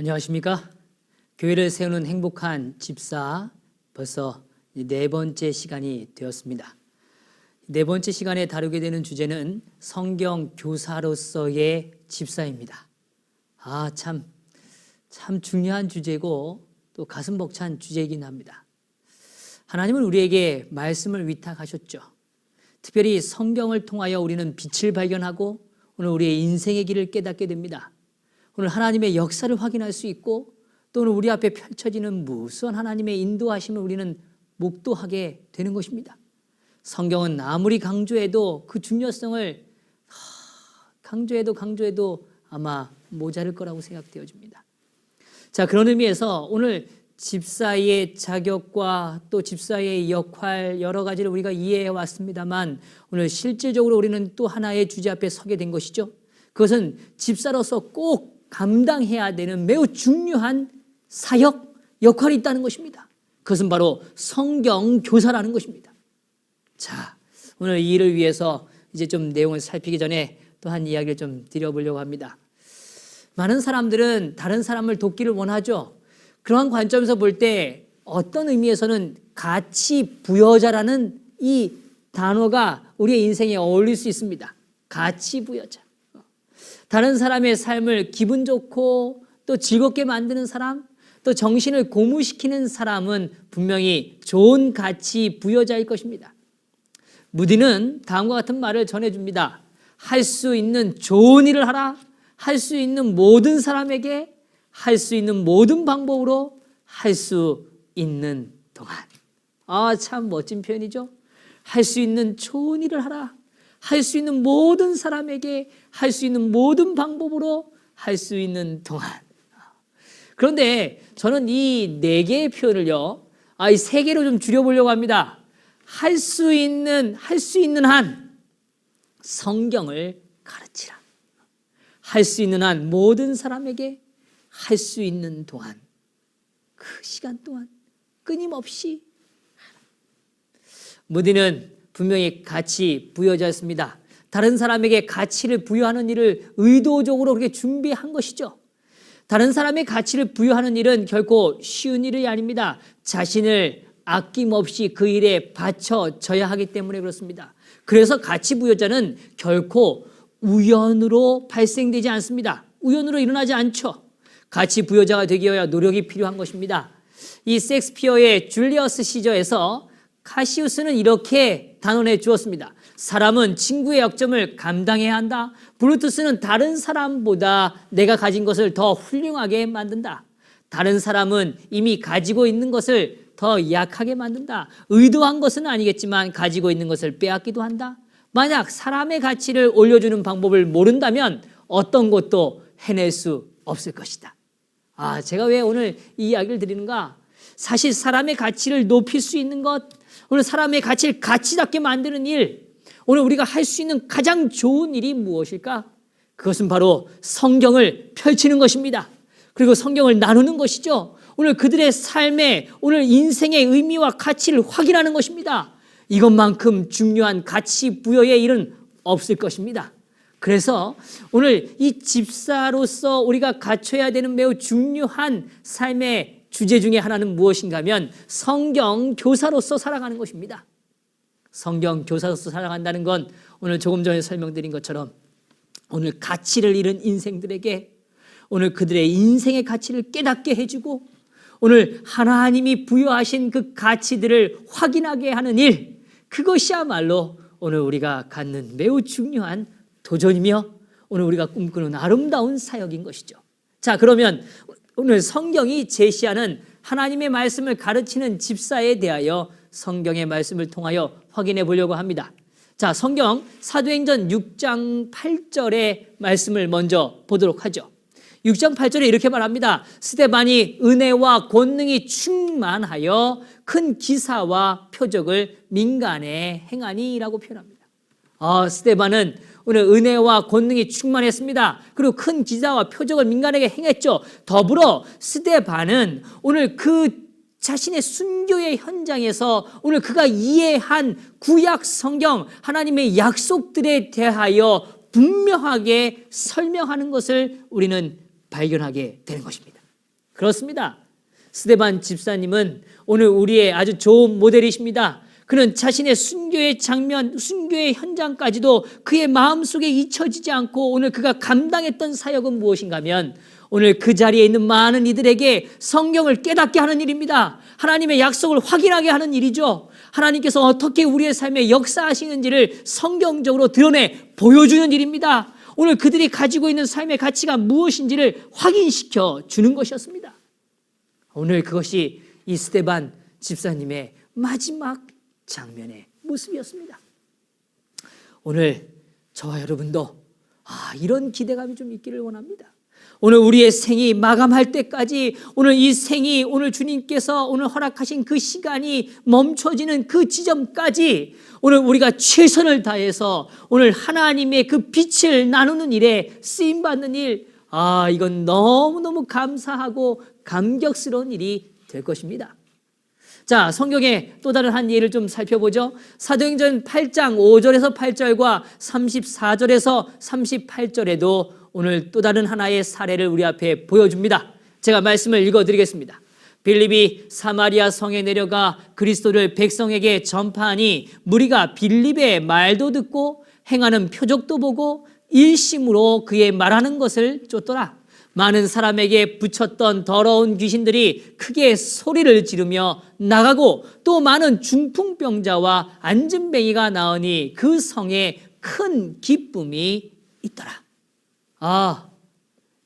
안녕하십니까? 교회를 세우는 행복한 집사, 벌써 네 번째 시간이 되었습니다. 네 번째 시간에 다루게 되는 주제는 성경 교사로서의 집사입니다. 참 중요한 주제고 또 가슴 벅찬 주제이긴 합니다. 하나님은 우리에게 말씀을 위탁하셨죠. 특별히 성경을 통하여 우리는 빛을 발견하고 오늘 우리의 인생의 길을 깨닫게 됩니다. 오늘 하나님의 역사를 확인할 수 있고 또는 우리 앞에 펼쳐지는 무수한 하나님의 인도하심을 우리는 목도하게 되는 것입니다. 성경은 아무리 강조해도 그 중요성을 강조해도 아마 모자랄 거라고 생각되어집니다. 자, 그런 의미에서 오늘 집사의 자격과 또 집사의 역할 여러 가지를 우리가 이해해 왔습니다만 오늘 실질적으로 우리는 또 하나의 주제 앞에 서게 된 것이죠. 그것은 집사로서 꼭 감당해야 되는 매우 중요한 사역, 역할이 있다는 것입니다. 그것은 바로 성경 교사라는 것입니다. 자, 오늘 이 일을 위해서 이제 좀 내용을 살피기 전에 또 한 이야기를 좀 드려보려고 합니다. 많은 사람들은 다른 사람을 돕기를 원하죠. 그러한 관점에서 볼 때 어떤 의미에서는 가치 부여자라는 이 단어가 우리의 인생에 어울릴 수 있습니다. 가치 부여자. 다른 사람의 삶을 기분 좋고 또 즐겁게 만드는 사람, 또 정신을 고무시키는 사람은 분명히 좋은 가치 부여자일 것입니다. 무디는 다음과 같은 말을 전해줍니다. 할 수 있는 좋은 일을 하라. 할 수 있는 모든 사람에게 할 수 있는 모든 방법으로 할 수 있는 동안. 참 멋진 표현이죠. 할 수 있는 좋은 일을 하라. 할 수 있는 모든 사람에게 할 수 있는 모든 방법으로 할 수 있는 동안. 그런데 저는 이 네 개의 표현을요, 이 세 개로 좀 줄여보려고 합니다. 할 수 있는 한 성경을 가르치라. 할 수 있는 한 모든 사람에게 할 수 있는 동안, 그 시간 동안 끊임없이. 무디는 분명히 가치 부여자였습니다. 다른 사람에게 가치를 부여하는 일을 의도적으로 그렇게 준비한 것이죠. 다른 사람의 가치를 부여하는 일은 결코 쉬운 일이 아닙니다. 자신을 아낌없이 그 일에 바쳐져야 하기 때문에 그렇습니다. 그래서 가치 부여자는 결코 우연으로 발생되지 않습니다. 우연으로 일어나지 않죠. 가치 부여자가 되기 위하여 노력이 필요한 것입니다. 이 셰익스피어의 줄리어스 시저에서 카시우스는 이렇게 단언해 주었습니다. 사람은 친구의 약점을 감당해야 한다. 브루투스는 다른 사람보다 내가 가진 것을 더 훌륭하게 만든다. 다른 사람은 이미 가지고 있는 것을 더 약하게 만든다. 의도한 것은 아니겠지만 가지고 있는 것을 빼앗기도 한다. 만약 사람의 가치를 올려주는 방법을 모른다면 어떤 것도 해낼 수 없을 것이다. 제가 왜 오늘 이 이야기를 드리는가? 사실 사람의 가치를 높일 수 있는 것, 오늘 사람의 가치를 가치답게 만드는 일, 오늘 우리가 할 수 있는 가장 좋은 일이 무엇일까? 그것은 바로 성경을 펼치는 것입니다. 그리고 성경을 나누는 것이죠. 오늘 그들의 삶에, 오늘 인생의 의미와 가치를 확인하는 것입니다. 이것만큼 중요한 가치 부여의 일은 없을 것입니다. 그래서 오늘 이 집사로서 우리가 갖춰야 되는 매우 중요한 삶의 주제 중에 하나는 무엇인가 하면 성경 교사로서 살아가는 것입니다. 성경 교사로서 살아간다는 건 오늘 조금 전에 설명드린 것처럼 오늘 가치를 잃은 인생들에게 오늘 그들의 인생의 가치를 깨닫게 해주고 오늘 하나님이 부여하신 그 가치들을 확인하게 하는 일, 그것이야말로 오늘 우리가 갖는 매우 중요한 도전이며 오늘 우리가 꿈꾸는 아름다운 사역인 것이죠. 자, 그러면 오늘 성경이 제시하는 하나님의 말씀을 가르치는 집사에 대하여 성경의 말씀을 통하여 확인해 보려고 합니다. 자, 성경 사도행전 6장 8절의 말씀을 먼저 보도록 하죠. 6장 8절에 이렇게 말합니다. 스데반이 은혜와 권능이 충만하여 큰 기사와 표적을 민간에 행하니라고 표현합니다. 스데반은 오늘 은혜와 권능이 충만했습니다. 그리고 큰 기사와 표적을 민간에게 행했죠. 더불어 스데반은 오늘 그 자신의 순교의 현장에서 오늘 그가 이해한 구약 성경 하나님의 약속들에 대하여 분명하게 설명하는 것을 우리는 발견하게 되는 것입니다. 그렇습니다. 스데반 집사님은 오늘 우리의 아주 좋은 모델이십니다. 그는 자신의 순교의 장면, 순교의 현장까지도 그의 마음속에 잊혀지지 않고 오늘 그가 감당했던 사역은 무엇인가 하면 오늘 그 자리에 있는 많은 이들에게 성경을 깨닫게 하는 일입니다. 하나님의 약속을 확인하게 하는 일이죠. 하나님께서 어떻게 우리의 삶에 역사하시는지를 성경적으로 드러내 보여주는 일입니다. 오늘 그들이 가지고 있는 삶의 가치가 무엇인지를 확인시켜 주는 것이었습니다. 오늘 그것이 이 스데반 집사님의 마지막 장면의 모습이었습니다. 오늘 저와 여러분도 이런 기대감이 좀 있기를 원합니다. 오늘 우리의 생이 마감할 때까지 오늘 이 생이 오늘 주님께서 오늘 허락하신 그 시간이 멈춰지는 그 지점까지 오늘 우리가 최선을 다해서 오늘 하나님의 그 빛을 나누는 일에 쓰임받는 일, 이건 너무너무 감사하고 감격스러운 일이 될 것입니다. 자, 성경의 또 다른 한 예를 좀 살펴보죠. 사도행전 8장 5절에서 8절과 34절에서 38절에도 오늘 또 다른 하나의 사례를 우리 앞에 보여줍니다. 제가 말씀을 읽어드리겠습니다. 빌립이 사마리아 성에 내려가 그리스도를 백성에게 전파하니 무리가 빌립의 말도 듣고 행하는 표적도 보고 일심으로 그의 말하는 것을 쫓더라. 많은 사람에게 붙였던 더러운 귀신들이 크게 소리를 지르며 나가고 또 많은 중풍병자와 안진뱅이가 나으니 그 성에 큰 기쁨이 있더라.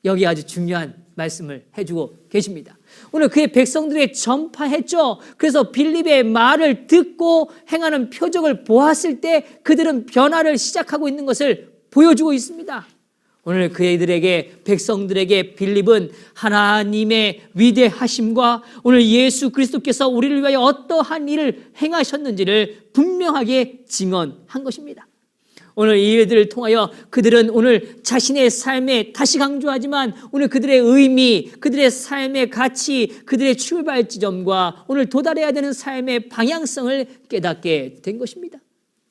여기 아주 중요한 말씀을 해주고 계십니다. 오늘 그의 백성들에게 전파했죠. 그래서 빌립의 말을 듣고 행하는 표적을 보았을 때 그들은 변화를 시작하고 있는 것을 보여주고 있습니다. 오늘 그들에게 백성들에게 빌립은 하나님의 위대하심과 오늘 예수 그리스도께서 우리를 위하여 어떠한 일을 행하셨는지를 분명하게 증언한 것입니다. 오늘 이 일들을 통하여 그들은 오늘 자신의 삶에 다시 강조하지만 오늘 그들의 의미, 그들의 삶의 가치, 그들의 출발 지점과 오늘 도달해야 되는 삶의 방향성을 깨닫게 된 것입니다.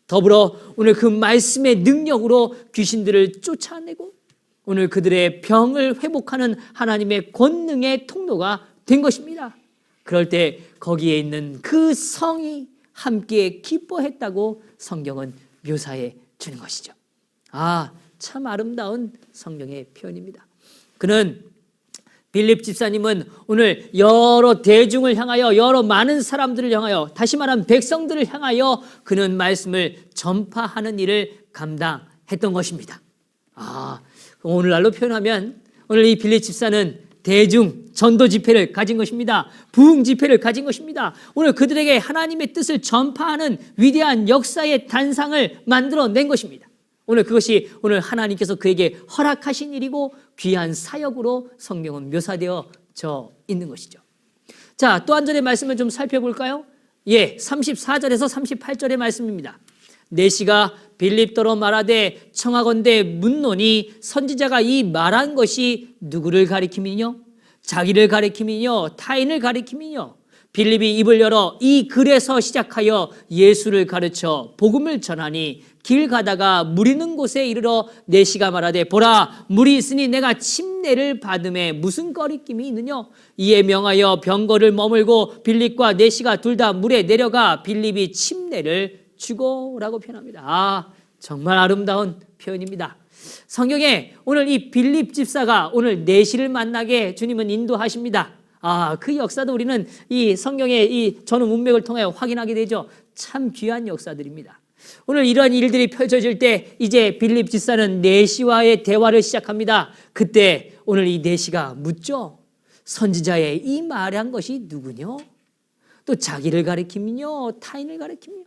더불어 오늘 그 말씀의 능력으로 귀신들을 쫓아내고 오늘 그들의 병을 회복하는 하나님의 권능의 통로가 된 것입니다. 그럴 때 거기에 있는 그 성이 함께 기뻐했다고 성경은 묘사해 주는 것이죠. 참 아름다운 성경의 표현입니다. 빌립 집사님은 오늘 여러 대중을 향하여 여러 많은 사람들을 향하여 다시 말하면 백성들을 향하여 그는 말씀을 전파하는 일을 감당했던 것입니다. 오늘날로 표현하면 오늘 이 빌립 집사는 대중 전도 집회를 가진 것입니다. 부흥 집회를 가진 것입니다. 오늘 그들에게 하나님의 뜻을 전파하는 위대한 역사의 단상을 만들어낸 것입니다. 오늘 그것이 오늘 하나님께서 그에게 허락하신 일이고 귀한 사역으로 성경은 묘사되어져 있는 것이죠. 자, 또 한 절의 말씀을 좀 살펴볼까요? 34절에서 38절의 말씀입니다. 내시가 빌립더러 말하되 청하건대 묻노니 선지자가 이 말한 것이 누구를 가리킴이뇨? 자기를 가리킴이뇨? 타인을 가리킴이뇨? 빌립이 입을 열어 이 글에서 시작하여 예수를 가르쳐 복음을 전하니 길 가다가 물 있는 곳에 이르러 내시가 말하되 보라 물이 있으니 내가 침례를 받음에 무슨 거리낌이 있느냐? 이에 명하여 병거를 머물고 빌립과 내시가 둘 다 물에 내려가 빌립이 침례를 주고라고 표현합니다. 정말 아름다운 표현입니다. 성경에 오늘 이 빌립 집사가 오늘 내시를 만나게 주님은 인도하십니다. 그 역사도 우리는 이 성경의 이 전후 문맥을 통해 확인하게 되죠. 참 귀한 역사들입니다. 오늘 이러한 일들이 펼쳐질 때 이제 빌립 집사는 내시와의 대화를 시작합니다. 그때 오늘 이 내시가 묻죠. 선지자의 이 말한 것이 누구뇨? 또 자기를 가리킴이뇨? 타인을 가리킴이뇨?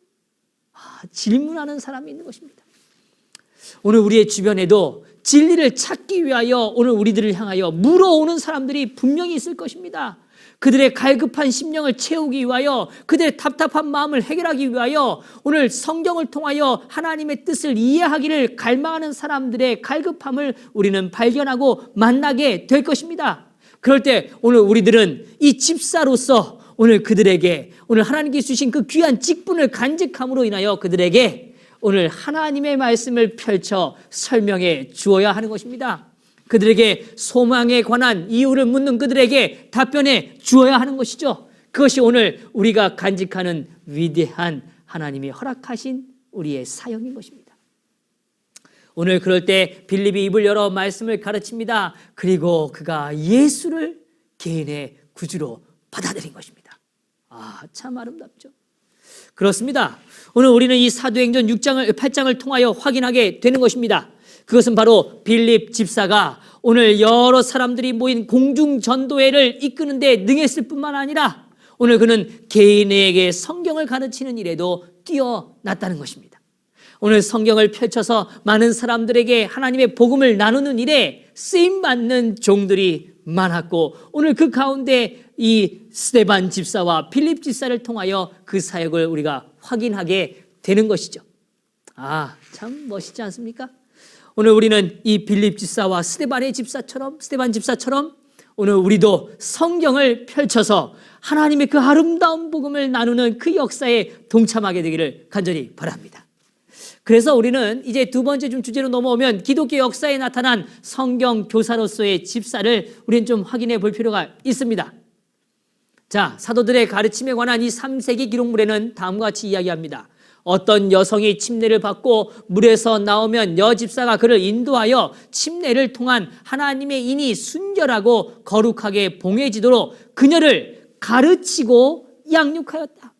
질문하는 사람이 있는 것입니다. 오늘 우리의 주변에도 진리를 찾기 위하여 오늘 우리들을 향하여 물어오는 사람들이 분명히 있을 것입니다. 그들의 갈급한 심령을 채우기 위하여 그들의 답답한 마음을 해결하기 위하여 오늘 성경을 통하여 하나님의 뜻을 이해하기를 갈망하는 사람들의 갈급함을 우리는 발견하고 만나게 될 것입니다. 그럴 때 오늘 우리들은 이 집사로서 오늘 그들에게 오늘 하나님께 주신 그 귀한 직분을 간직함으로 인하여 그들에게 오늘 하나님의 말씀을 펼쳐 설명해 주어야 하는 것입니다. 그들에게 소망에 관한 이유를 묻는 그들에게 답변해 주어야 하는 것이죠. 그것이 오늘 우리가 간직하는 위대한 하나님이 허락하신 우리의 사역인 것입니다. 오늘 그럴 때 빌립이 입을 열어 말씀을 가르칩니다. 그리고 그가 예수를 개인의 구주로 받아들인 것입니다. 참 아름답죠. 그렇습니다. 오늘 우리는 이 사도행전 8장을 통하여 확인하게 되는 것입니다. 그것은 바로 빌립 집사가 오늘 여러 사람들이 모인 공중전도회를 이끄는 데 능했을 뿐만 아니라 오늘 그는 개인에게 성경을 가르치는 일에도 뛰어났다는 것입니다. 오늘 성경을 펼쳐서 많은 사람들에게 하나님의 복음을 나누는 일에 쓰임받는 종들이 많았고 오늘 그 가운데 이 스데반 집사와 빌립 집사를 통하여 그 사역을 우리가 확인하게 되는 것이죠. 참 멋있지 않습니까? 오늘 우리는 이 빌립 집사와 스데반 집사처럼 오늘 우리도 성경을 펼쳐서 하나님의 그 아름다운 복음을 나누는 그 역사에 동참하게 되기를 간절히 바랍니다. 그래서 우리는 이제 두 번째 주제로 넘어오면 기독교 역사에 나타난 성경 교사로서의 집사를 우리는 좀 확인해 볼 필요가 있습니다. 자, 사도들의 가르침에 관한 이 3세기 기록물에는 다음과 같이 이야기합니다. 어떤 여성이 침례를 받고 물에서 나오면 여집사가 그를 인도하여 침례를 통한 하나님의 인이 순결하고 거룩하게 봉해지도록 그녀를 가르치고 양육하였다.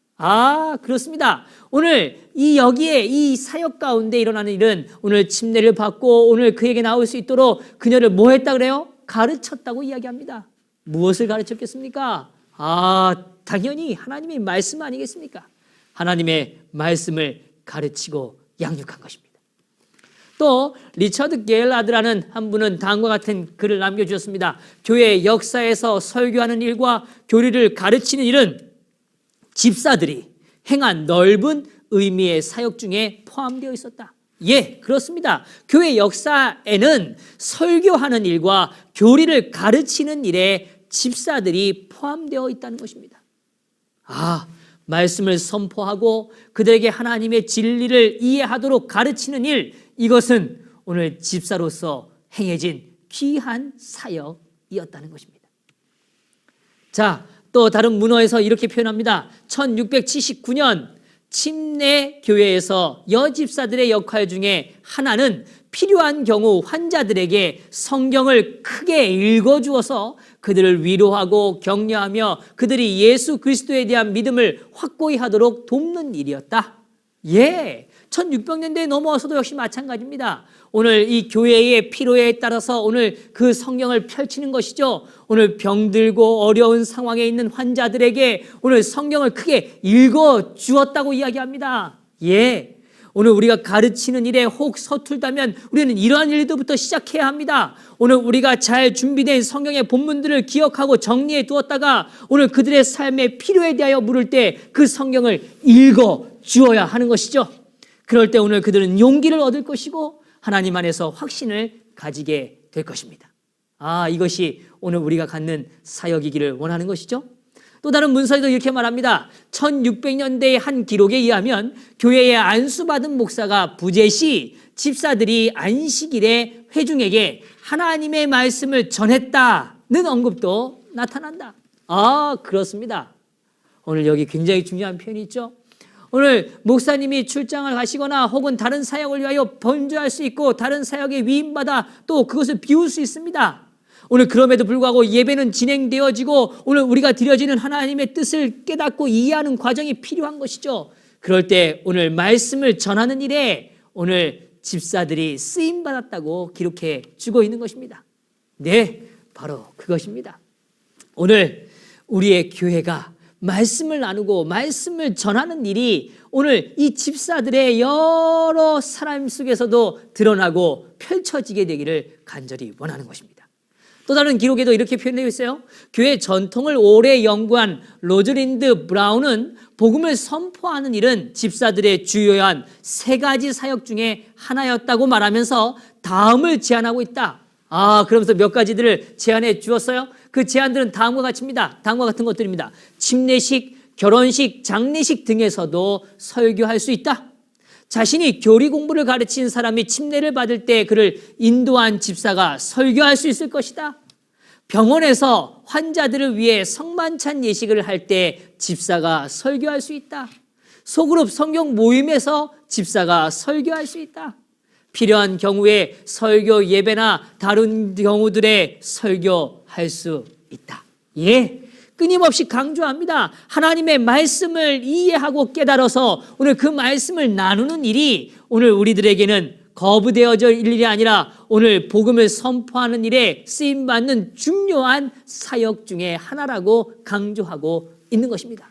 그렇습니다. 오늘 여기에 이 사역 가운데 일어나는 일은 오늘 침례를 받고 오늘 그에게 나올 수 있도록 그녀를 뭐 했다 그래요? 가르쳤다고 이야기합니다. 무엇을 가르쳤겠습니까? 당연히 하나님의 말씀 아니겠습니까? 하나님의 말씀을 가르치고 양육한 것입니다. 또 리처드 게일라드라는 한 분은 다음과 같은 글을 남겨주셨습니다. 교회 역사에서 설교하는 일과 교리를 가르치는 일은 집사들이 행한 넓은 의미의 사역 중에 포함되어 있었다. 예, 그렇습니다. 교회 역사에는 설교하는 일과 교리를 가르치는 일에 집사들이 포함되어 있다는 것입니다. 말씀을 선포하고 그들에게 하나님의 진리를 이해하도록 가르치는 일, 이것은 오늘 집사로서 행해진 귀한 사역이었다는 것입니다. 자, 또 다른 문헌에서 이렇게 표현합니다. 1679년 침례 교회에서 여집사들의 역할 중에 하나는 필요한 경우 환자들에게 성경을 크게 읽어주어서 그들을 위로하고 격려하며 그들이 예수 그리스도에 대한 믿음을 확고히 하도록 돕는 일이었다. 예, 1600년대에 넘어와서도 역시 마찬가지입니다. 오늘 이 교회의 필요에 따라서 오늘 그 성경을 펼치는 것이죠. 오늘 병들고 어려운 상황에 있는 환자들에게 오늘 성경을 크게 읽어주었다고 이야기합니다. 예, 오늘 우리가 가르치는 일에 혹 서툴다면 우리는 이러한 일들부터 시작해야 합니다. 오늘 우리가 잘 준비된 성경의 본문들을 기억하고 정리해 두었다가 오늘 그들의 삶의 필요에 대하여 물을 때 그 성경을 읽어주어야 하는 것이죠. 그럴 때 오늘 그들은 용기를 얻을 것이고 하나님 안에서 확신을 가지게 될 것입니다. 이것이 오늘 우리가 갖는 사역이기를 원하는 것이죠. 또 다른 문서에도 이렇게 말합니다. 1600년대의 한 기록에 의하면 교회에 안수받은 목사가 부재 시 집사들이 안식일에 회중에게 하나님의 말씀을 전했다는 언급도 나타난다. 그렇습니다. 오늘 여기 굉장히 중요한 표현이 있죠. 오늘 목사님이 출장을 가시거나 혹은 다른 사역을 위하여 번주할 수 있고 다른 사역에 위임받아 또 그것을 비울 수 있습니다. 오늘 그럼에도 불구하고 예배는 진행되어지고 오늘 우리가 드려지는 하나님의 뜻을 깨닫고 이해하는 과정이 필요한 것이죠. 그럴 때 오늘 말씀을 전하는 일에 오늘 집사들이 쓰임받았다고 기록해 주고 있는 것입니다. 네, 바로 그것입니다. 오늘 우리의 교회가 말씀을 나누고 말씀을 전하는 일이 오늘 이 집사들의 여러 사람 속에서도 드러나고 펼쳐지게 되기를 간절히 원하는 것입니다. 또 다른 기록에도 이렇게 표현되어 있어요. 교회 전통을 오래 연구한 로즈린드 브라운은 복음을 선포하는 일은 집사들의 주요한 3가지 사역 중에 하나였다고 말하면서 다음을 제안하고 있다. 그러면서 몇 가지들을 제안해 주었어요. 그 제안들은 다음과 같은 것들입니다. 침례식, 결혼식, 장례식 등에서도 설교할 수 있다. 자신이 교리 공부를 가르친 사람이 침례를 받을 때 그를 인도한 집사가 설교할 수 있을 것이다. 병원에서 환자들을 위해 성만찬 예식을 할 때 집사가 설교할 수 있다. 소그룹 성경 모임에서 집사가 설교할 수 있다. 필요한 경우에 설교 예배나 다른 경우들의 설교할 수 있다. 예, 끊임없이 강조합니다. 하나님의 말씀을 이해하고 깨달아서 오늘 그 말씀을 나누는 일이 오늘 우리들에게는 거부되어질 일이 아니라 오늘 복음을 선포하는 일에 쓰임받는 중요한 사역 중에 하나라고 강조하고 있는 것입니다.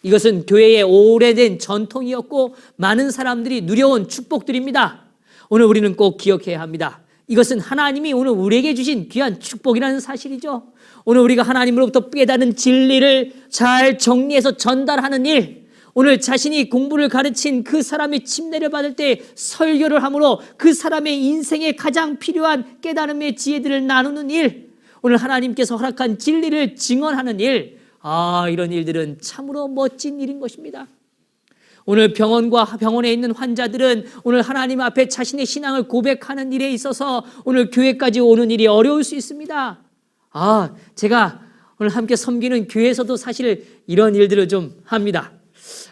이것은 교회의 오래된 전통이었고 많은 사람들이 누려온 축복들입니다. 오늘 우리는 꼭 기억해야 합니다. 이것은 하나님이 오늘 우리에게 주신 귀한 축복이라는 사실이죠. 오늘 우리가 하나님으로부터 깨달은 진리를 잘 정리해서 전달하는 일, 오늘 자신이 공부를 가르친 그 사람이 침례를 받을 때 설교를 함으로 그 사람의 인생에 가장 필요한 깨달음의 지혜들을 나누는 일, 오늘 하나님께서 허락한 진리를 증언하는 일, 이런 일들은 참으로 멋진 일인 것입니다. 오늘 병원에 있는 환자들은 오늘 하나님 앞에 자신의 신앙을 고백하는 일에 있어서 오늘 교회까지 오는 일이 어려울 수 있습니다. 제가 오늘 함께 섬기는 교회에서도 사실 이런 일들을 좀 합니다.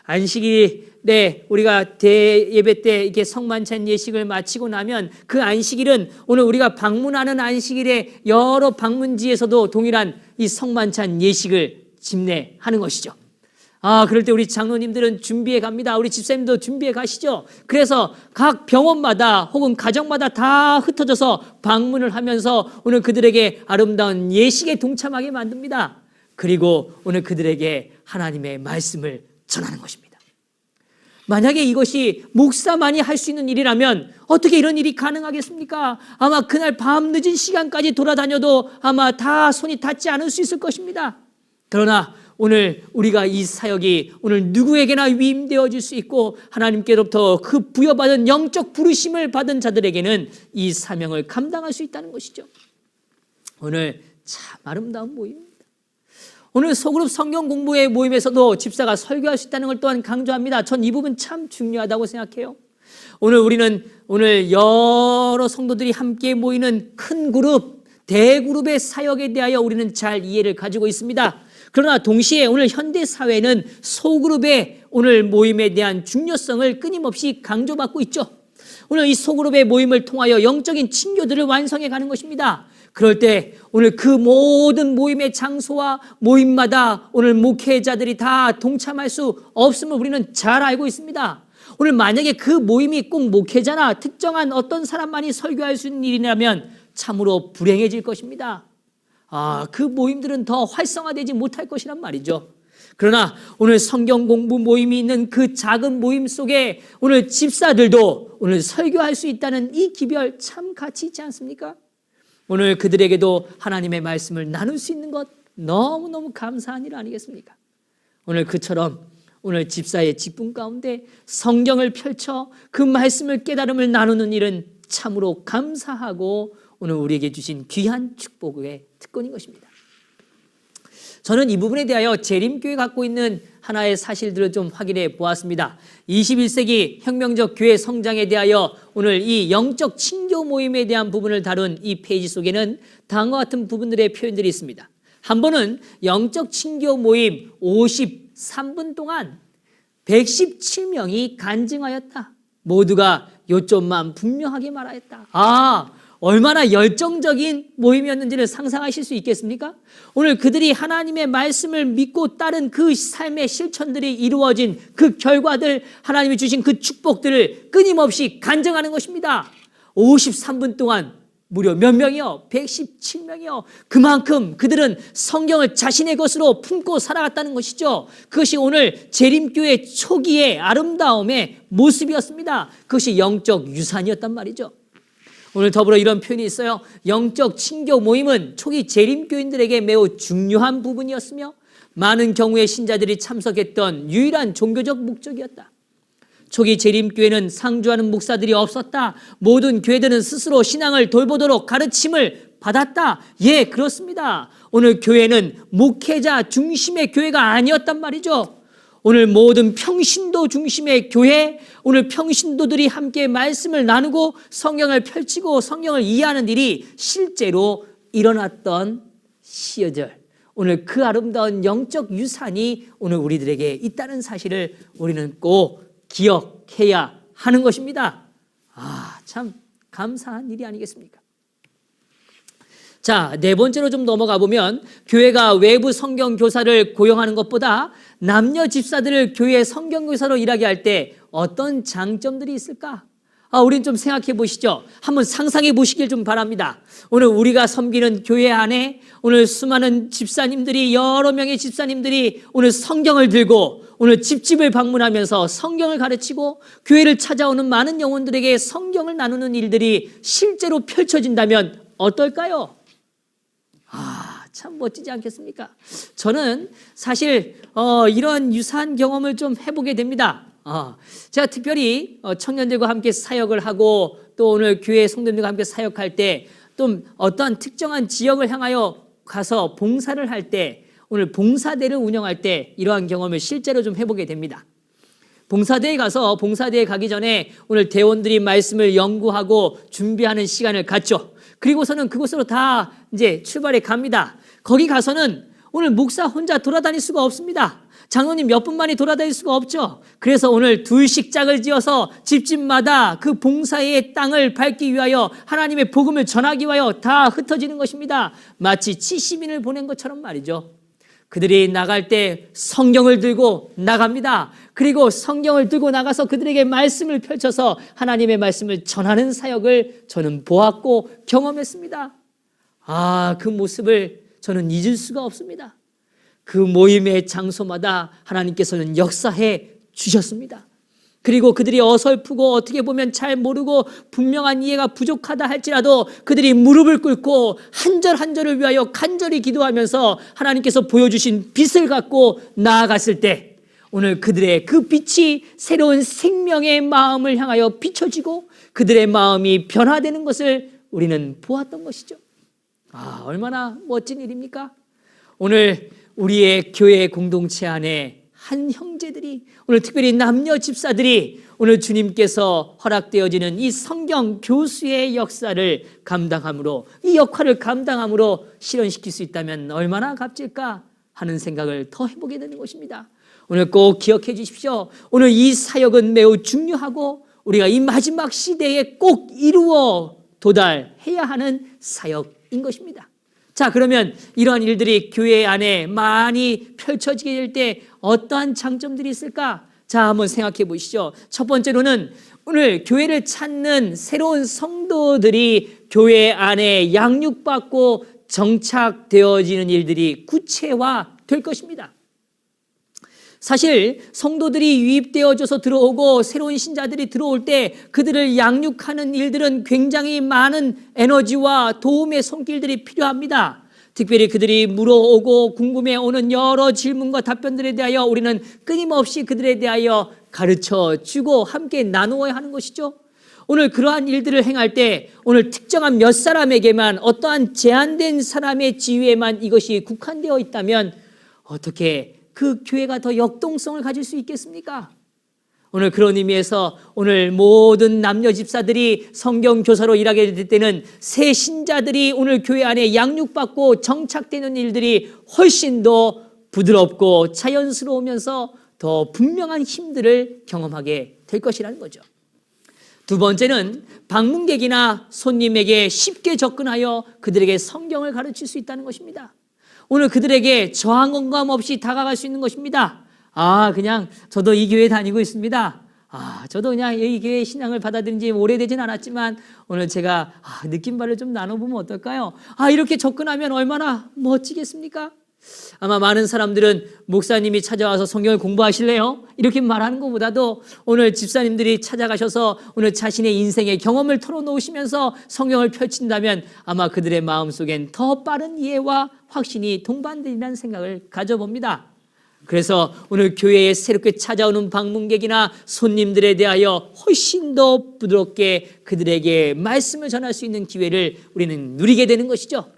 안식일 때 우리가 대예배 때 이렇게 성만찬 예식을 마치고 나면 그 안식일은 오늘 우리가 방문하는 안식일에 여러 방문지에서도 동일한 이 성만찬 예식을 집례하는 것이죠. 그럴 때 우리 장로님들은 준비해 갑니다. 우리 집사님도 준비해 가시죠. 그래서 각 병원마다 혹은 가정마다 다 흩어져서 방문을 하면서 오늘 그들에게 아름다운 예식에 동참하게 만듭니다. 그리고 오늘 그들에게 하나님의 말씀을 전하는 것입니다. 만약에 이것이 목사만이 할 수 있는 일이라면 어떻게 이런 일이 가능하겠습니까? 아마 그날 밤 늦은 시간까지 돌아다녀도 아마 다 손이 닿지 않을 수 있을 것입니다. 그러나 오늘 우리가 이 사역이 오늘 누구에게나 위임되어질 수 있고 하나님께로부터 그 부여받은 영적 부르심을 받은 자들에게는 이 사명을 감당할 수 있다는 것이죠. 오늘 참 아름다운 모임입니다. 오늘 소그룹 성경 공부회 모임에서도 집사가 설교할 수 있다는 걸 또한 강조합니다. 전 이 부분 참 중요하다고 생각해요. 오늘 여러 성도들이 함께 모이는 큰 그룹, 대그룹의 사역에 대하여 우리는 잘 이해를 가지고 있습니다. 그러나 동시에 오늘 현대 사회는 소그룹의 오늘 모임에 대한 중요성을 끊임없이 강조받고 있죠. 오늘 이 소그룹의 모임을 통하여 영적인 친교들을 완성해 가는 것입니다. 그럴 때 오늘 그 모든 모임의 장소와 모임마다 오늘 목회자들이 다 동참할 수 없음을 우리는 잘 알고 있습니다. 오늘 만약에 그 모임이 꼭 목회자나 특정한 어떤 사람만이 설교할 수 있는 일이라면 참으로 불행해질 것입니다. 그 모임들은 더 활성화되지 못할 것이란 말이죠. 그러나 오늘 성경 공부 모임이 있는 그 작은 모임 속에 오늘 집사들도 오늘 설교할 수 있다는 이 기별 참 가치 있지 않습니까? 오늘 그들에게도 하나님의 말씀을 나눌 수 있는 것 너무너무 감사한 일 아니겠습니까? 오늘 그처럼 오늘 집사의 직분 가운데 성경을 펼쳐 그 말씀을 깨달음을 나누는 일은 참으로 감사하고 오늘 우리에게 주신 귀한 축복의 특권인 것입니다. 저는 이 부분에 대하여 재림교회 갖고 있는 하나의 사실들을 좀 확인해 보았습니다. 21세기 혁명적 교회 성장에 대하여 오늘 이 영적 친교 모임에 대한 부분을 다룬 이 페이지 속에는 다음과 같은 부분들의 표현들이 있습니다. 한 번은 영적 친교 모임 53분 동안 117명이 간증하였다. 모두가 요점만 분명하게 말하였다. 얼마나 열정적인 모임이었는지를 상상하실 수 있겠습니까? 오늘 그들이 하나님의 말씀을 믿고 따른 그 삶의 실천들이 이루어진 그 결과들, 하나님이 주신 그 축복들을 끊임없이 간증하는 것입니다. 53분 동안 무려 몇 명이요? 117명이요. 그만큼 그들은 성경을 자신의 것으로 품고 살아갔다는 것이죠. 그것이 오늘 재림교회 초기의 아름다움의 모습이었습니다. 그것이 영적 유산이었단 말이죠. 오늘 더불어 이런 표현이 있어요. 영적 친교 모임은 초기 재림교인들에게 매우 중요한 부분이었으며 많은 경우의 신자들이 참석했던 유일한 종교적 목적이었다. 초기 재림교회는 상주하는 목사들이 없었다. 모든 교회들은 스스로 신앙을 돌보도록 가르침을 받았다. 예, 그렇습니다. 오늘 교회는 목회자 중심의 교회가 아니었단 말이죠. 오늘 모든 평신도 중심의 교회, 오늘 평신도들이 함께 말씀을 나누고 성경을 펼치고 성경을 이해하는 일이 실제로 일어났던 시절, 오늘 그 아름다운 영적 유산이 오늘 우리들에게 있다는 사실을 우리는 꼭 기억해야 하는 것입니다. 참 감사한 일이 아니겠습니까? 자, 네 번째로 좀 넘어가 보면 교회가 외부 성경 교사를 고용하는 것보다 남녀 집사들을 교회 성경 교사로 일하게 할 때 어떤 장점들이 있을까? 우린 좀 생각해 보시죠. 한번 상상해 보시길 좀 바랍니다. 오늘 우리가 섬기는 교회 안에 오늘 수많은 집사님들이, 여러 명의 집사님들이 오늘 성경을 들고 오늘 집집을 방문하면서 성경을 가르치고 교회를 찾아오는 많은 영혼들에게 성경을 나누는 일들이 실제로 펼쳐진다면 어떨까요? 참 멋지지 않겠습니까? 저는 사실 이런 유사한 경험을 좀 해보게 됩니다. 제가 특별히 청년들과 함께 사역을 하고 또 오늘 교회 성도들과 함께 사역할 때 또 어떤 특정한 지역을 향하여 가서 봉사를 할 때, 오늘 봉사대를 운영할 때 이러한 경험을 실제로 좀 해보게 됩니다. 봉사대에 가서 봉사대에 가기 전에 오늘 대원들이 말씀을 연구하고 준비하는 시간을 갖죠. 그리고서는 그곳으로 다 이제 출발해 갑니다. 거기 가서는 오늘 목사 혼자 돌아다닐 수가 없습니다. 장로님 몇 분만이 돌아다닐 수가 없죠. 그래서 오늘 둘씩 짝을 지어서 집집마다 그 봉사의 땅을 밟기 위하여 하나님의 복음을 전하기 위하여 다 흩어지는 것입니다. 마치 70인을 보낸 것처럼 말이죠. 그들이 나갈 때 성경을 들고 나갑니다. 그리고 성경을 들고 나가서 그들에게 말씀을 펼쳐서 하나님의 말씀을 전하는 사역을 저는 보았고 경험했습니다. 그 모습을 저는 잊을 수가 없습니다. 그 모임의 장소마다 하나님께서는 역사해 주셨습니다. 그리고 그들이 어설프고 어떻게 보면 잘 모르고 분명한 이해가 부족하다 할지라도 그들이 무릎을 꿇고 한 절 한 절을 위하여 간절히 기도하면서 하나님께서 보여주신 빛을 갖고 나아갔을 때 오늘 그들의 그 빛이 새로운 생명의 마음을 향하여 비춰지고 그들의 마음이 변화되는 것을 우리는 보았던 것이죠. 얼마나 멋진 일입니까? 오늘 우리의 교회 공동체 안에 한 형제들이, 오늘 특별히 남녀 집사들이 오늘 주님께서 허락되어지는 이 성경 교수의 역사를 감당함으로, 이 역할을 감당함으로 실현시킬 수 있다면 얼마나 값질까 하는 생각을 더 해보게 되는 것입니다. 오늘 꼭 기억해 주십시오. 오늘 이 사역은 매우 중요하고 우리가 이 마지막 시대에 꼭 이루어 도달해야 하는 사역인 것입니다. 자, 그러면 이러한 일들이 교회 안에 많이 펼쳐지게 될 때 어떠한 장점들이 있을까? 자, 한번 생각해 보시죠. 첫 번째로는 오늘 교회를 찾는 새로운 성도들이 교회 안에 양육받고 정착되어지는 일들이 구체화될 것입니다. 사실 성도들이 유입되어져서 들어오고 새로운 신자들이 들어올 때 그들을 양육하는 일들은 굉장히 많은 에너지와 도움의 손길들이 필요합니다. 특별히 그들이 물어오고 궁금해오는 여러 질문과 답변들에 대하여 우리는 끊임없이 그들에 대하여 가르쳐주고 함께 나누어야 하는 것이죠. 오늘 그러한 일들을 행할 때 오늘 특정한 몇 사람에게만 어떠한 제한된 사람의 지위에만 이것이 국한되어 있다면 어떻게 그 교회가 더 역동성을 가질 수 있겠습니까? 오늘 그런 의미에서 오늘 모든 남녀 집사들이 성경 교사로 일하게 될 때는 새 신자들이 오늘 교회 안에 양육받고 정착되는 일들이 훨씬 더 부드럽고 자연스러우면서 더 분명한 힘들을 경험하게 될 것이라는 거죠. 두 번째는 방문객이나 손님에게 쉽게 접근하여 그들에게 성경을 가르칠 수 있다는 것입니다. 오늘 그들에게 저항감 없이 다가갈 수 있는 것입니다. 그냥 저도 이 교회 다니고 있습니다. 저도 그냥 이 교회 신앙을 받아들인 지 오래되진 않았지만 오늘 제가 느낀 바를 좀 나눠보면 어떨까요? 이렇게 접근하면 얼마나 멋지겠습니까? 아마 많은 사람들은 목사님이 찾아와서 성경을 공부하실래요? 이렇게 말하는 것보다도 오늘 집사님들이 찾아가셔서 오늘 자신의 인생의 경험을 털어놓으시면서 성경을 펼친다면 아마 그들의 마음속엔 더 빠른 이해와 확신이 동반되리라는 생각을 가져봅니다. 그래서 오늘 교회에 새롭게 찾아오는 방문객이나 손님들에 대하여 훨씬 더 부드럽게 그들에게 말씀을 전할 수 있는 기회를 우리는 누리게 되는 것이죠.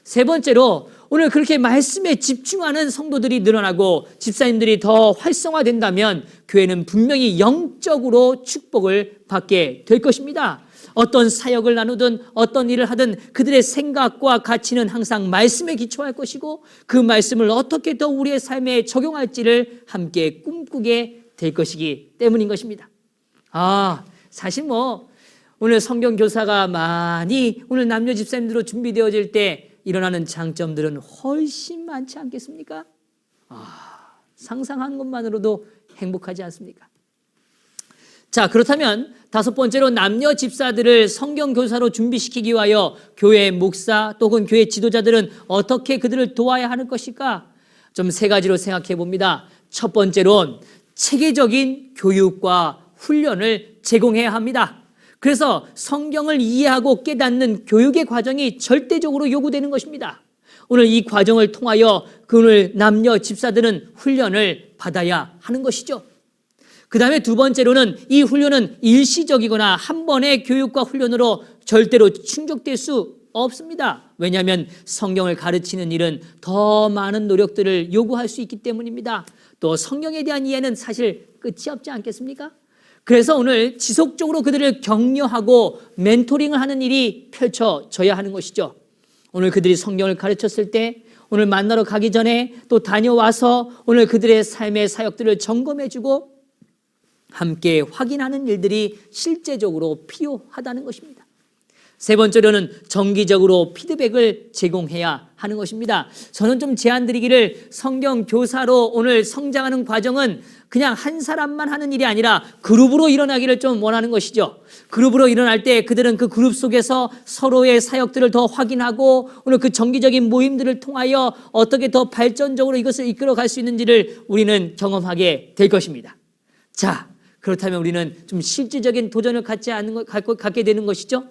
세 번째로 오늘 그렇게 말씀에 집중하는 성도들이 늘어나고 집사님들이 더 활성화된다면 교회는 분명히 영적으로 축복을 받게 될 것입니다. 어떤 사역을 나누든 어떤 일을 하든 그들의 생각과 가치는 항상 말씀에 기초할 것이고 그 말씀을 어떻게 더 우리의 삶에 적용할지를 함께 꿈꾸게 될 것이기 때문인 것입니다. 사실 오늘 성경 교사가 많이 오늘 남녀 집사님들로 준비되어질 때 일어나는 장점들은 훨씬 많지 않겠습니까? 상상한 것만으로도 행복하지 않습니까? 자, 그렇다면 다섯 번째로 남녀 집사들을 성경 교사로 준비시키기 위하여 교회 목사 또는 교회 지도자들은 어떻게 그들을 도와야 하는 것일까? 좀 세 가지로 생각해 봅니다. 첫 번째로는 체계적인 교육과 훈련을 제공해야 합니다. 그래서 성경을 이해하고 깨닫는 교육의 과정이 절대적으로 요구되는 것입니다. 오늘 이 과정을 통하여 오늘 남녀 집사들은 훈련을 받아야 하는 것이죠. 그 다음에 두 번째로는 이 훈련은 일시적이거나 한 번의 교육과 훈련으로 절대로 충족될 수 없습니다. 왜냐하면 성경을 가르치는 일은 더 많은 노력들을 요구할 수 있기 때문입니다. 또 성경에 대한 이해는 사실 끝이 없지 않겠습니까? 그래서 오늘 지속적으로 그들을 격려하고 멘토링을 하는 일이 펼쳐져야 하는 것이죠. 오늘 그들이 성경을 가르쳤을 때 오늘 만나러 가기 전에 또 다녀와서 오늘 그들의 삶의 사역들을 점검해주고 함께 확인하는 일들이 실제적으로 필요하다는 것입니다. 세 번째로는 정기적으로 피드백을 제공해야 하는 것입니다. 저는 좀 제안드리기를 성경 교사로 오늘 성장하는 과정은 그냥 한 사람만 하는 일이 아니라 그룹으로 일어나기를 좀 원하는 것이죠. 그룹으로 일어날 때 그들은 그 그룹 속에서 서로의 사역들을 더 확인하고 오늘 그 정기적인 모임들을 통하여 어떻게 더 발전적으로 이것을 이끌어갈 수 있는지를 우리는 경험하게 될 것입니다. 자, 그렇다면 우리는 좀 실질적인 도전을 갖게 되는 것이죠.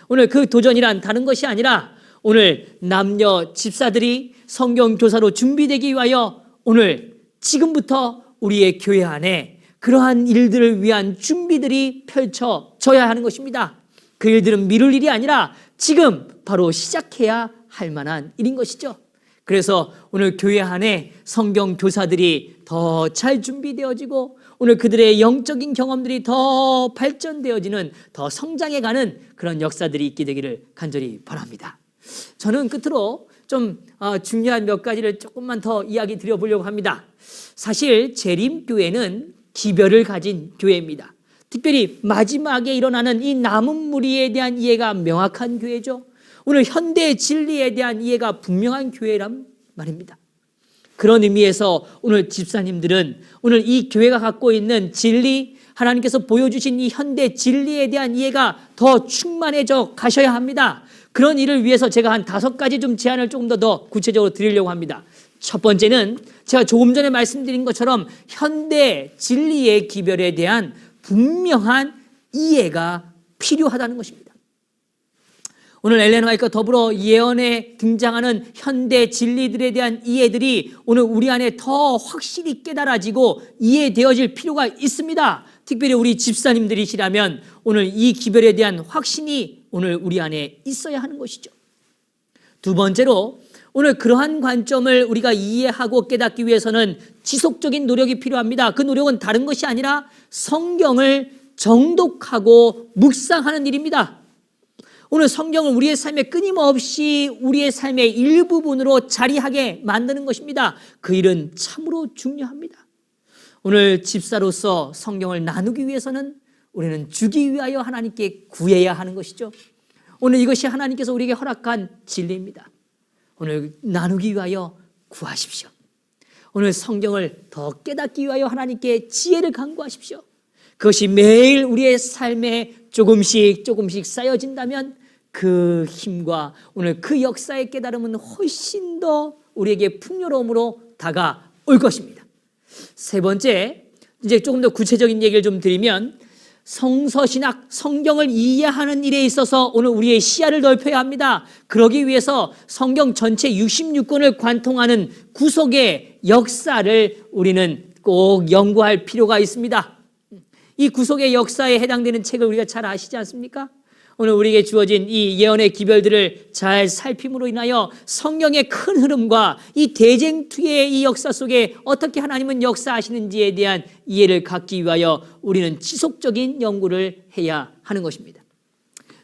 오늘 그 도전이란 다른 것이 아니라 오늘 남녀 집사들이 성경 교사로 준비되기 위하여 오늘 지금부터 우리의 교회 안에 그러한 일들을 위한 준비들이 펼쳐져야 하는 것입니다. 그 일들은 미룰 일이 아니라 지금 바로 시작해야 할 만한 일인 것이죠. 그래서 오늘 교회 안에 성경 교사들이 더 잘 준비되어지고 오늘 그들의 영적인 경험들이 더 발전되어지는 더 성장해가는 그런 역사들이 있게 되기를 간절히 바랍니다. 저는 끝으로 좀 중요한 몇 가지를 조금만 더 이야기 드려보려고 합니다. 사실 재림교회는 기별을 가진 교회입니다. 특별히 마지막에 일어나는 이 남은 무리에 대한 이해가 명확한 교회죠. 오늘 현대 진리에 대한 이해가 분명한 교회란 말입니다. 그런 의미에서 오늘 집사님들은 오늘 이 교회가 갖고 있는 진리, 하나님께서 보여주신 이 현대 진리에 대한 이해가 더 충만해져 가셔야 합니다. 그런 일을 위해서 제가 한 5가지 좀 제안을 조금 더 구체적으로 드리려고 합니다. 첫 번째는 제가 조금 전에 말씀드린 것처럼 현대 진리의 기별에 대한 분명한 이해가 필요하다는 것입니다. 오늘 엘렌 화이트와 더불어 예언에 등장하는 현대 진리들에 대한 이해들이 오늘 우리 안에 더 확실히 깨달아지고 이해되어질 필요가 있습니다. 특별히 우리 집사님들이시라면 오늘 이 기별에 대한 확신이 오늘 우리 안에 있어야 하는 것이죠. 두 번째로 오늘 그러한 관점을 우리가 이해하고 깨닫기 위해서는 지속적인 노력이 필요합니다. 그 노력은 다른 것이 아니라 성경을 정독하고 묵상하는 일입니다. 오늘 성경을 우리의 삶에 끊임없이 우리의 삶의 일부분으로 자리하게 만드는 것입니다. 그 일은 참으로 중요합니다. 오늘 집사로서 성경을 나누기 위해서는 우리는 주기 위하여 하나님께 구해야 하는 것이죠. 오늘 이것이 하나님께서 우리에게 허락한 진리입니다. 오늘 나누기 위하여 구하십시오. 오늘 성경을 더 깨닫기 위하여 하나님께 지혜를 간구하십시오. 그것이 매일 우리의 삶에 조금씩 쌓여진다면 그 힘과 오늘 그 역사의 깨달음은 훨씬 더 우리에게 풍요로움으로 다가올 것입니다. 세 번째, 이제 조금 더 구체적인 얘기를 좀 드리면 성서신학, 성경을 이해하는 일에 있어서 오늘 우리의 시야를 넓혀야 합니다. 그러기 위해서 성경 전체 66권을 관통하는 구속의 역사를 우리는 꼭 연구할 필요가 있습니다. 이 구속의 역사에 해당되는 책을 우리가 잘 아시지 않습니까? 오늘 우리에게 주어진 이 예언의 기별들을 잘 살핌으로 인하여 성경의 큰 흐름과 이 대쟁투의 이 역사 속에 어떻게 하나님은 역사하시는지에 대한 이해를 갖기 위하여 우리는 지속적인 연구를 해야 하는 것입니다.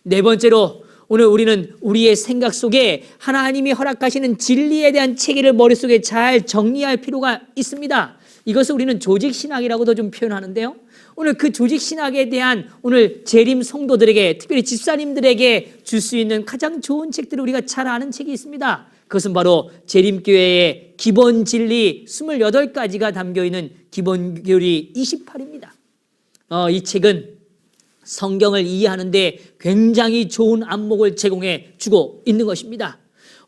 네 번째로 오늘 우리는 우리의 생각 속에 하나님이 허락하시는 진리에 대한 체계를 머릿속에 잘 정리할 필요가 있습니다. 이것을 우리는 조직신학이라고도 좀 표현하는데요. 오늘 그 조직신학에 대한 오늘 재림 성도들에게, 특별히 집사님들에게 줄 수 있는 가장 좋은 책들을 우리가 잘 아는 책이 있습니다. 그것은 바로 재림교회의 기본 진리 28가지가 담겨있는 기본교리 28입니다. 이 책은 성경을 이해하는 데 굉장히 좋은 안목을 제공해 주고 있는 것입니다.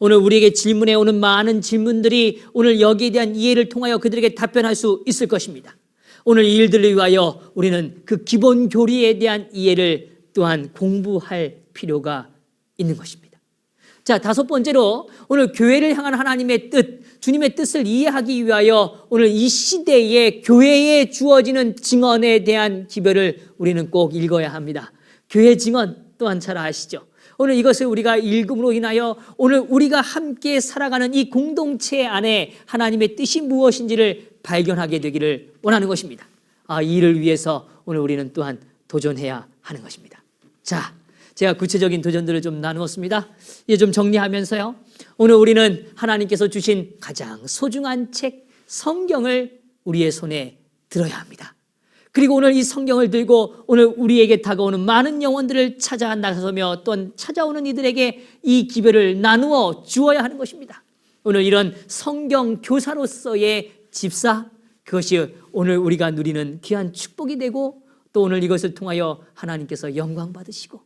오늘 우리에게 질문해 오는 많은 질문들이 오늘 여기에 대한 이해를 통하여 그들에게 답변할 수 있을 것입니다. 오늘 이 일들을 위하여 우리는 그 기본 교리에 대한 이해를 또한 공부할 필요가 있는 것입니다. 자, 다섯 번째로 오늘 교회를 향한 하나님의 뜻, 주님의 뜻을 이해하기 위하여 오늘 이 시대에 교회에 주어지는 증언에 대한 기별을 우리는 꼭 읽어야 합니다. 교회 증언 또한 잘 아시죠? 오늘 이것을 우리가 읽음으로 인하여 오늘 우리가 함께 살아가는 이 공동체 안에 하나님의 뜻이 무엇인지를 발견하게 되기를 원하는 것입니다. 이 일을 위해서 오늘 우리는 또한 도전해야 하는 것입니다. 자, 제가 구체적인 도전들을 좀 나누었습니다. 이제 좀 정리하면서요. 오늘 우리는 하나님께서 주신 가장 소중한 책 성경을 우리의 손에 들어야 합니다. 그리고 오늘 이 성경을 들고 오늘 우리에게 다가오는 많은 영혼들을 찾아 나서며 또한 찾아오는 이들에게 이 기별을 나누어 주어야 하는 것입니다. 오늘 이런 성경 교사로서의 집사, 그것이 오늘 우리가 누리는 귀한 축복이 되고 또 오늘 이것을 통하여 하나님께서 영광 받으시고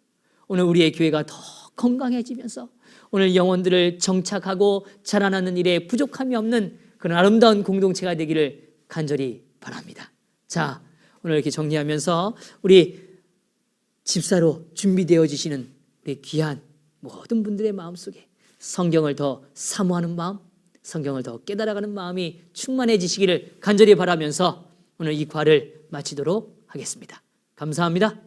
오늘 우리의 교회가 더 건강해지면서 오늘 영혼들을 정착하고 자라나는 일에 부족함이 없는 그런 아름다운 공동체가 되기를 간절히 바랍니다. 자, 오늘 이렇게 정리하면서 우리 집사로 준비되어지시는 우리 귀한 모든 분들의 마음속에 성경을 더 사모하는 마음, 성경을 더 깨달아가는 마음이 충만해지시기를 간절히 바라면서 오늘 이 과를 마치도록 하겠습니다. 감사합니다.